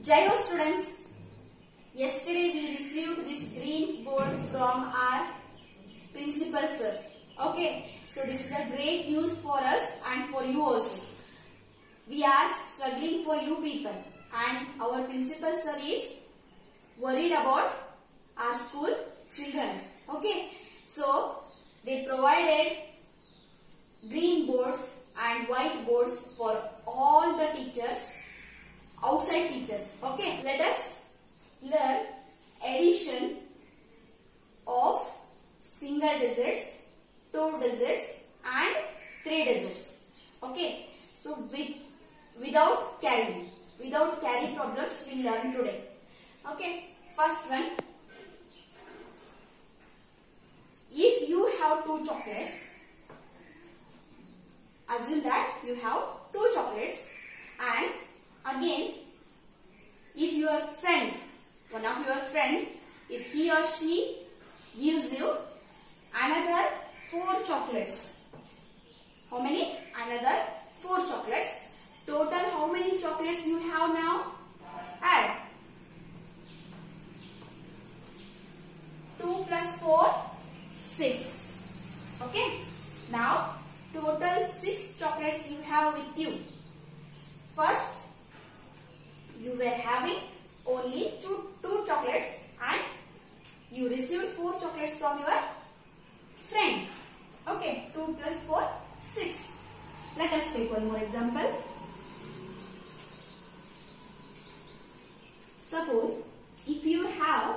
Jai Ho students, yesterday we received this green board from our principal sir. Okay, so this is a great news for us and for you also. We are struggling for you people and our principal sir is worried about our school children. Okay, so they provided green boards and white boards for all the teachers, outside teachers. Okay, let us learn addition of single digits, two digits and three digits. Okay, so without carry problems we learn today. Okay, first one. If you have two chocolates, assume that you have two chocolates, and again if your friend, one of your friend, if he or she gives you another 4 chocolates. How many? Another 4 chocolates. Total how many chocolates you have now? Add. 2 plus 4, 6. Okay. Now total 6 chocolates you have with you. First, you were having only two chocolates and you received 4 chocolates from your friend. Okay, 2 plus 4, 6. Let us take one more example. Suppose if you have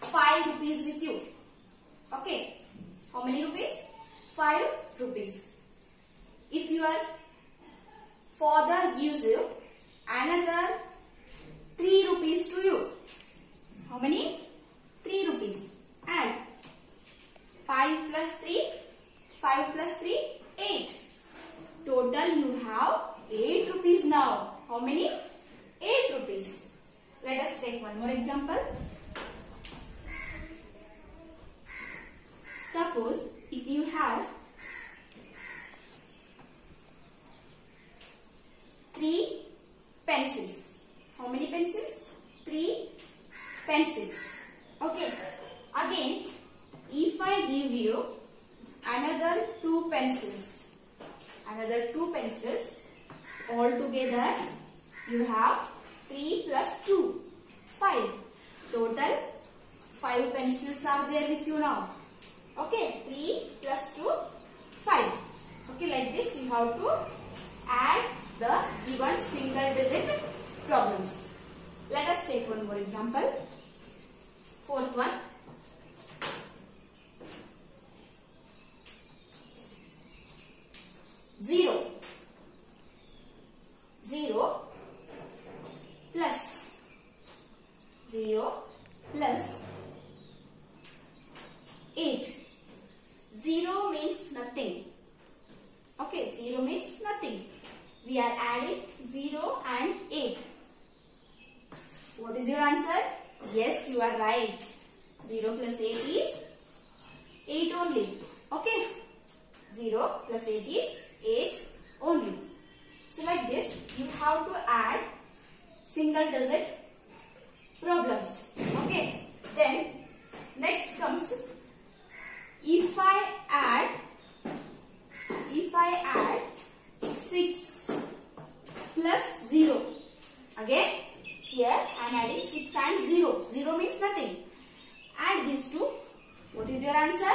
5 rupees with you. Okay, how many rupees? 5 rupees. If your father gives you another 3 rupees to you. How many? 3 rupees. And 5 plus 3, 5 plus 3, 8. Total you have 8 rupees now. How many? 8 rupees. Let us take one more example. Suppose if you have 3 pencils. How many pencils? 3 pencils. Okay. Again, if I give you another 2 pencils, altogether you have 3 plus 2, 5. Total 5 pencils are there with you now. Okay, 3 plus 2, 5. Okay, like this you have to add the given single digit problems. Let us take one more example. Fourth one. Zero plus 8. 0 means nothing. Okay, 0 means nothing. We are adding 0 and 8. What is your answer? Yes, you are right. 0 plus 8 is 8 only. Okay. 0 plus 8 is 8 only. So like this, you have to add single digit problems. Okay. Then next comes, if I add 6 plus 0. Again, here I am adding 6 and 0. 0 means nothing. Add these two. What is your answer?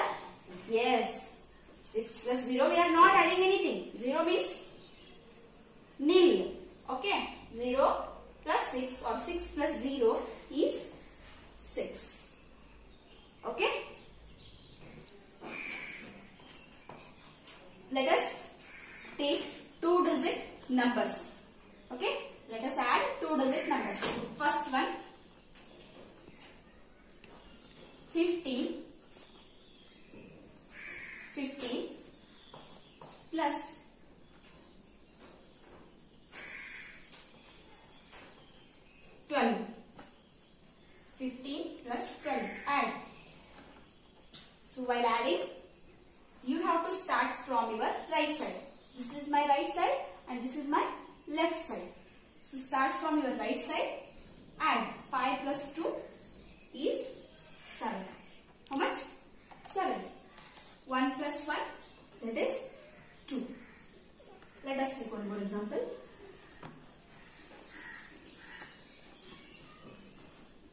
Yes. 6 plus 0, we are not adding anything. 0 means nil. Okay. 0 plus 6 or 6 plus 0 is 6. Okay. Let us take 2-digit numbers. Okay. Let us add 2-digit numbers. First one, 15 plus 12. 15 plus 12. Add. So while adding, you have to start from your right side. This is my right side and this is my left side. So start from your right side. Add 5 plus 2 is 7. How much? 7. 1 plus 1, that is 2. Let us take one more example.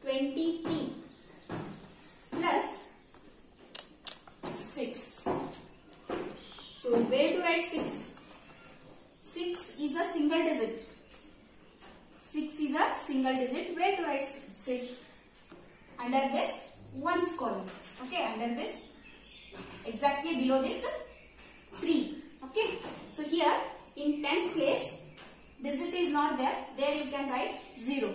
23 plus 6. So where to write 6? 6 is a single digit. 6 is a single digit. Where to write 6? Under this ones column. Okay, under this, exactly below this 3. Okay, so here in tens place, digit is not there. There you can write 0.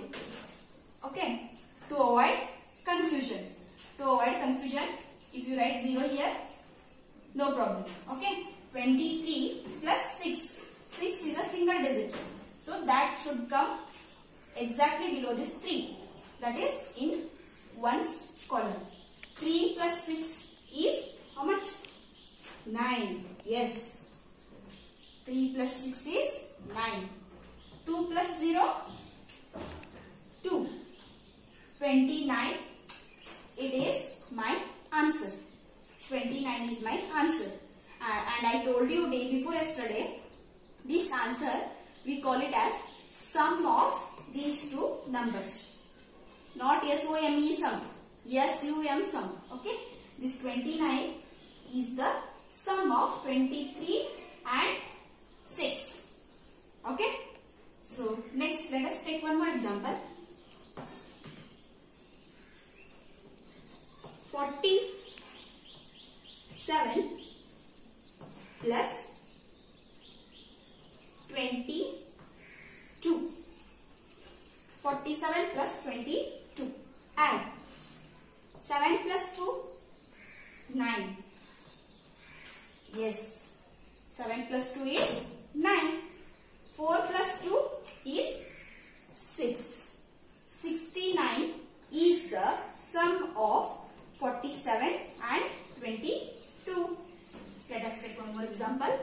Okay, to avoid confusion. To avoid confusion, if you write 0 here, no problem. Okay, 23 plus 6. 6 is a single digit. So that should come exactly below this 3. That is in ones column. 3 plus 6 is how much? 9. Yes. 3 plus 6 is 9. 2 plus 0? 2. 29. It is my answer. 29 is my answer. And I told you day before yesterday, this answer we call it as sum of these two numbers. Not SOME sum. SUM sum. Okay. This 29 is the sum of 23 and 6. Okay. So next let us take one more example. 47 plus 22. 47 plus 22. Add 7 plus 2, 9. Yes, 7 plus 2 is 9. 4 plus 2 is 6. 69 is the sum of 47 and 22. Let us take one more example.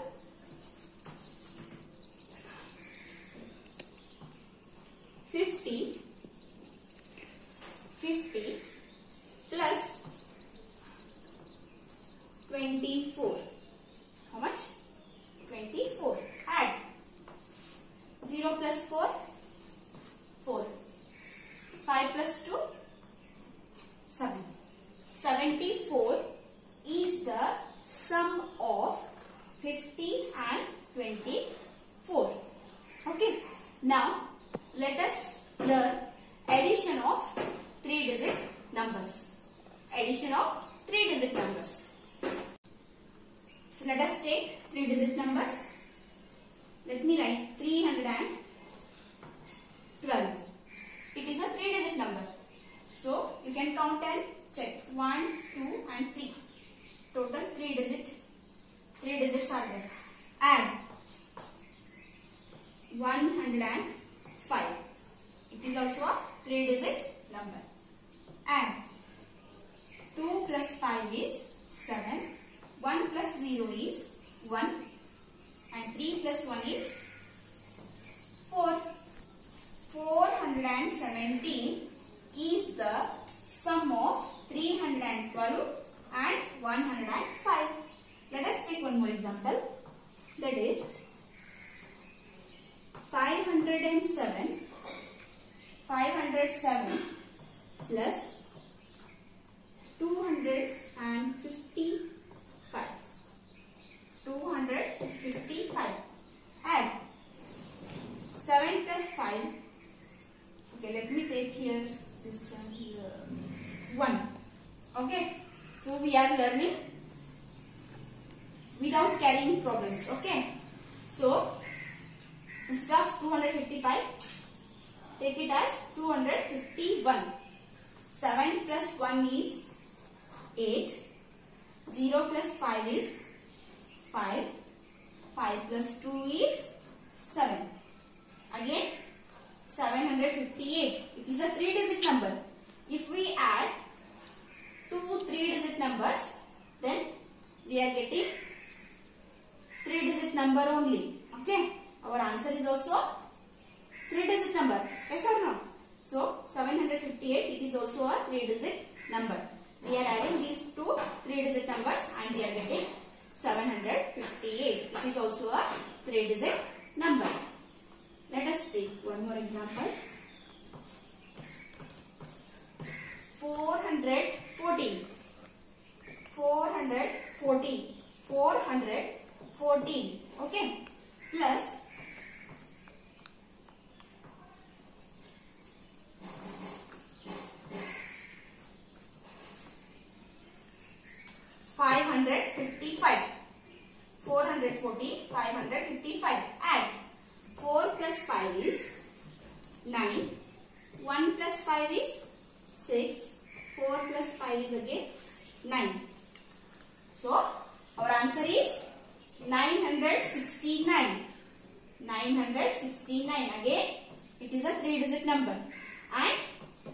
50 plus 24. How much? 24. Add 0 plus 4, 4. 5 plus 2, 7. 74 is the sum of 50 and 24. Okay. Now let us learn addition of 3-digit numbers. Addition of 3-digit numbers. So let us take 3-digit numbers. Let me write 312. It is a 3-digit number. So you can count and check 1, 2 and 3. Total 3 digits are there. Add 105. It is also a 3-digit number. Add 2 plus 5 is 7. 1 plus 0 is 1. And 3 plus 1 is 4. 417 is the sum of 312 and 105. Let us take one more example. That is 507 plus 255. 255. Add 7 plus 5. Okay, let me take here this 1. Okay, so we are learning without carrying problems. Okay, so instead of 255, take it as 251. 7 plus 1 is 8. 0 plus 5 is 5. 5 plus 2 is 7. Again 758. It is a 3-digit number. If we add 2 3-digit numbers, then we are getting 3-digit number only. Okay. Our answer is also 3-digit number. Yes or no? So 758, it is also a 3-digit number. We are adding these two 3-digit numbers and we are getting 758. It is also a 3-digit number. Let us take one more example. 414. 414. 414. Okay. Plus 555. 440, 555. Add 4 plus 5 is 9. 1 plus 5 is 6. 4 plus 5 is again 9. So our answer is 969. 969. Again, it is a 3-digit number. And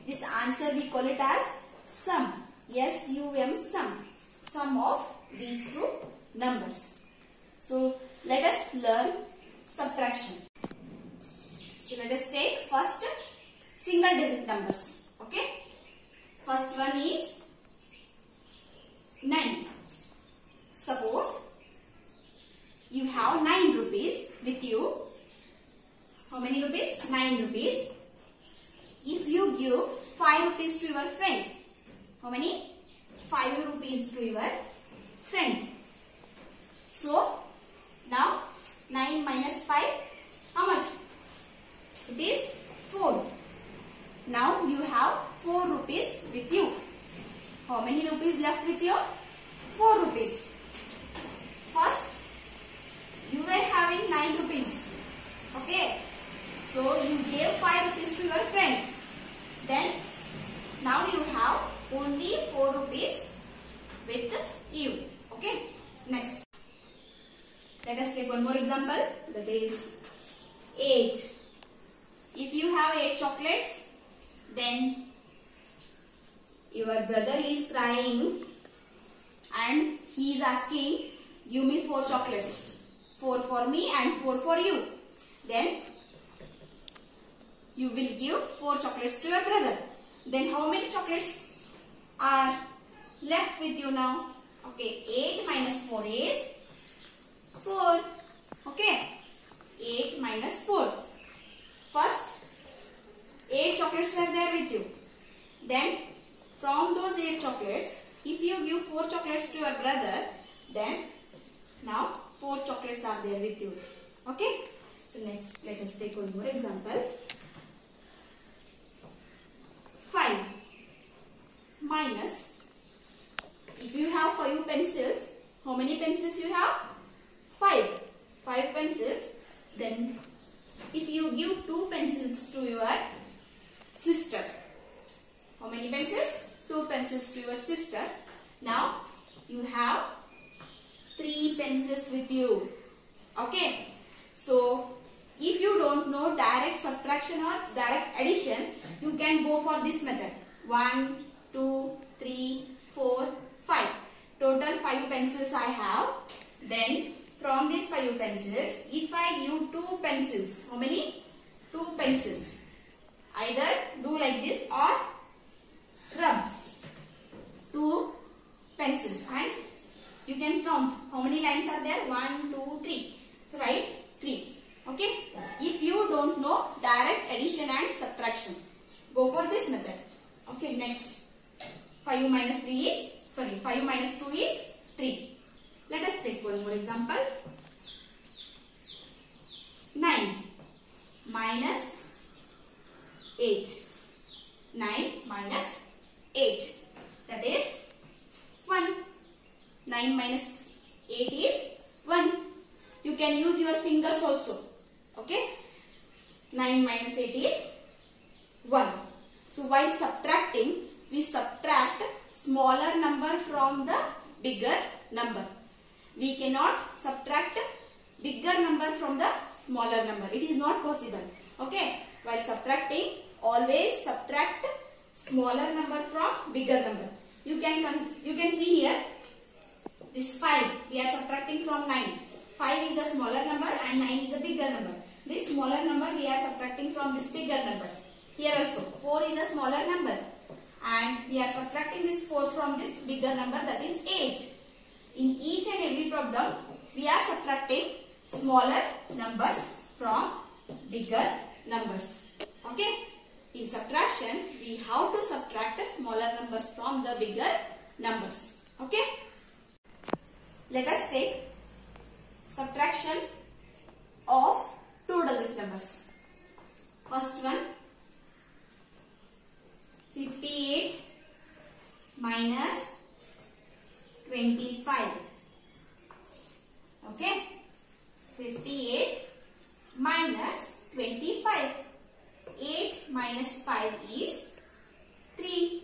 this answer we call it as sum. S-U-M, sum. Sum of these two numbers. So let us learn subtraction. So let us take first single digit numbers. Okay. First one is 9. Suppose you have 9 rupees with you. How many rupees? 9 rupees. If you give 5 rupees to your friend, how many? 5 rupees to your friend. So now 9 minus 5, how much? It is 4. Now you have 4 rupees with you. How many rupees left with you? 4 rupees. First, you were having 9 rupees. Okay. So you gave 5 rupees to your friend. Then now you have only 4 rupees with you. Okay. Next. Let us take one more example. That is 8. If you have 8 chocolates, then your brother is crying and he is asking, give me 4 chocolates. 4 for me and 4 for you. Then you will give 4 chocolates to your brother. Then how many chocolates are left with you now? Okay, 8 minus 4 is 4. Okay, 8 minus 4. First, 8 chocolates were there with you. Then, from those 8 chocolates, if you give 4 chocolates to your brother, then now 4 chocolates are there with you. Okay? So next, let us take one more example. 5 minus, if you have 5 pencils, how many pencils you have? 5. 5 pencils. Then if you give 2 pencils to your sister, how many pencils? 2 pencils to your sister. Now you have 3 pencils with you. Okay. So if you don't know direct subtraction or direct addition, you can go for this method. 1, 2, 3, 4, 5. Total 5 pencils I have. Then from these 5 pencils, if I give 2 pencils, how many? 2 pencils. Either do like this or rub 2 pencils and you can count how many lines are there. 1, 2, 3. So write 3. Okay. If you don't know direct addition and subtraction, go for this method. Okay. Next, 5 minus 3 is 5 minus 2 is 3. Let us take one more example. 9 minus 8. 9 minus 8. That is 1. 9 minus 8 is 1. You can use your fingers also. Okay. 9 minus 8 is 1. So while subtracting, we subtract smaller number from the bigger number. We cannot subtract bigger number from the smaller number. It is not possible. Okay. While subtracting, always subtract smaller number from bigger number. You can see here this 5. We are subtracting from 9. 5 is a smaller number and 9 is a bigger number. This smaller number we are subtracting subtracting from this bigger number. Here also 4 is a smaller number and we are subtracting this 4 from this bigger number, that is 8. In each and every problem we are subtracting smaller numbers from bigger numbers. Okay. In subtraction we have to subtract the smaller numbers from the bigger numbers. Okay. Let us take subtraction of 2-digit numbers. First one, 58 minus 25. Okay. 58 minus 25. 8 minus 5 is 3.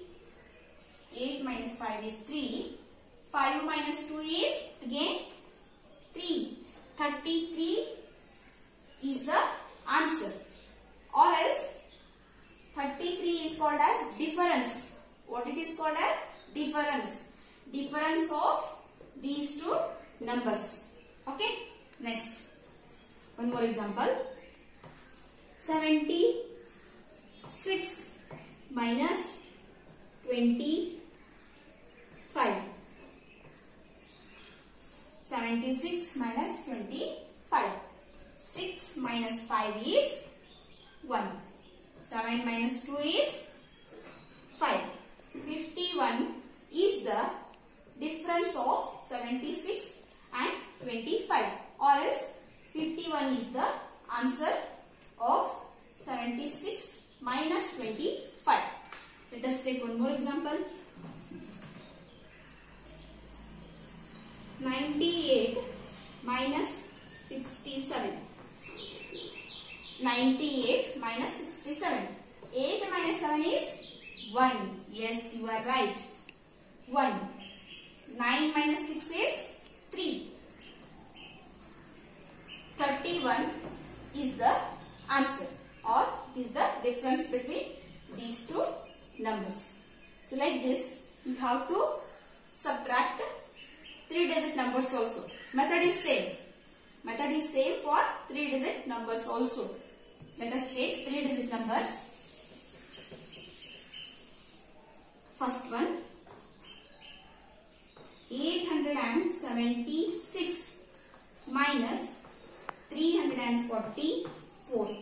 8 minus 5 is 3. 5 minus 2 is again 3. 33 is the answer. Or else 33 is called as difference. What it is called as? Difference. Difference of these two numbers. Okay. Next. One more example. 76 minus 25. 76 minus 25. 6 minus 5 is 1. 7 minus 2 is 5. 51 is the difference of 76 and 25. Or else 51 is the answer of 76 minus 25. Let us take one more example. 98 minus 67. 98 minus 67. 8 minus 7 is 1. Yes, you are right. 1. 9 minus 6 is 3. 31 is the answer, or is the difference between these two numbers. So like this, you have to subtract 3-digit numbers also. Method is same. Method is same for 3-digit numbers also. Let us take 3-digit numbers. First one, 876 minus 344.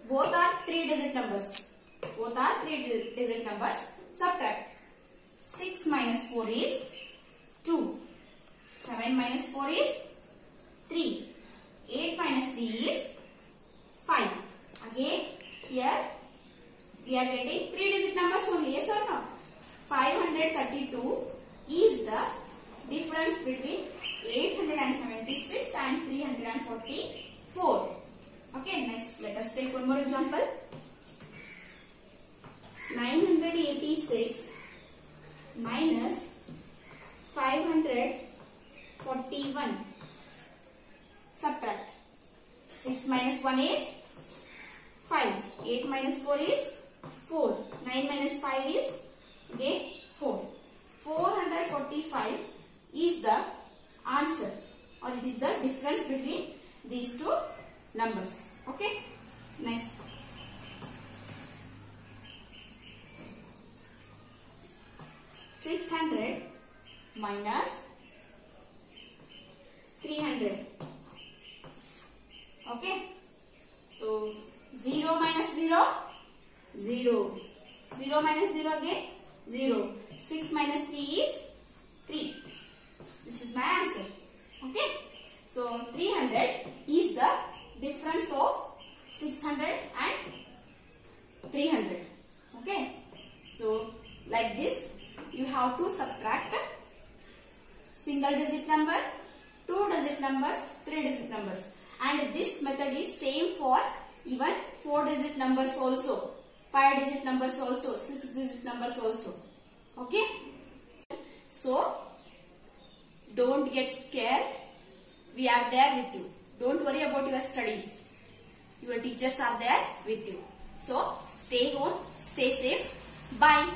Both are 3-digit numbers. Both are 3-digit numbers. Subtract. 6 minus 4 is 2. 7 minus 4 is 3. 8 minus 3 is 5. Again, here we are getting 3-digit numbers only. Yes or no? 532 is the difference between 876 and 344. Okay, next let us take one more example. 986 minus 541. Subtract. 6 minus 1 is 5. 8 minus 4 is 4. 9 minus 5 is again 4. 445 is the answer, or it is the difference between these two numbers. Okay. Next. $600 minus 300. Okay. So 0 minus 0, 0. 0 minus 0 again, 0. 6 minus 3 is 3. This is my answer. Okay. So 300 is the difference of 600 and 300. Okay. So like this, you have to subtract single-digit number, 2-digit numbers, 3-digit numbers. And this method is same for even 4-digit numbers also, 5-digit numbers also, 6-digit numbers also. Okay. So don't get scared. We are there with you. Don't worry about your studies. Your teachers are there with you. So stay home, stay safe. Bye.